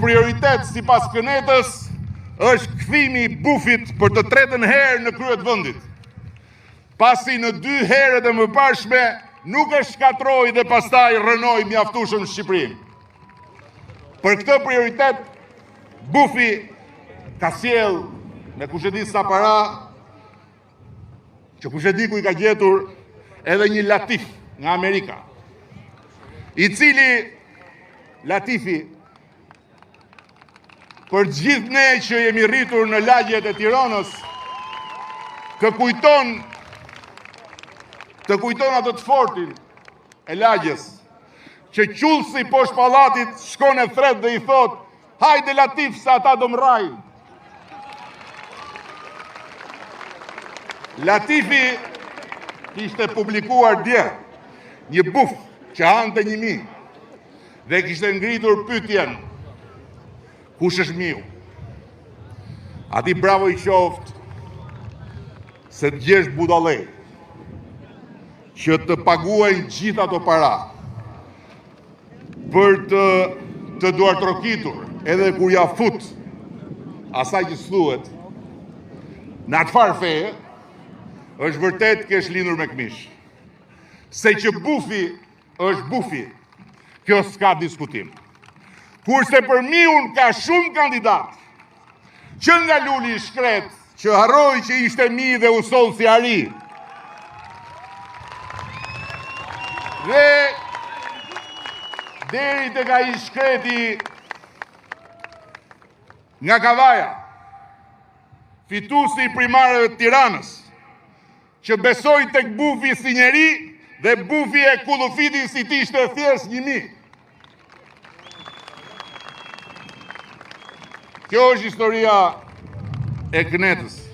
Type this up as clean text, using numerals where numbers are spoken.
prioritet si pas Kënetës është kthimi i bufit për të tretën herë në krye të vendit. Pasi në 2 herët e mëparshme nuk e shkatroi dhe pastaj rënoi mjaftueshëm Shqipërinë. Për këtë prioritet, bufi ka sjell me kush e di sa para, që kush e di ku i ka gjetur edhe një latif nga Amerika, i cili latifi për gjithë ne që jemi rritur në lagjet e Tiranës, të kujton atë të fortin e lagjes, që qullsi poshtë pallatit shkon e thret dhe i thot, hajde Latif se ata do mrajnë. Latifi kishte publikuar dje një buf që hante 1000 dhe kishte ngritur pyetjen, kush është miu? Ati bravo i qoftë se të gjesh budallej që të paguajnë gjithë ato para për të duartrokitur edhe kur ja fut asaj që thuhet në atë farë feje, është vërtet kesh lindur me këmish. Se që bufi është bufi, kjo s'ka diskutim. Kurse për miun ka shumë kandidat, që nga luli i shkret, që harroi që ishte mi dhe u soll si ari. Dhe deri të ka i shkreti nga Kavaja, fituesi i primarëve të Tiranës, që besoi tek bufi si njeri dhe bufi e kullufiti si ti ishte thjesht 1000. Kjo është historia e Kënetës.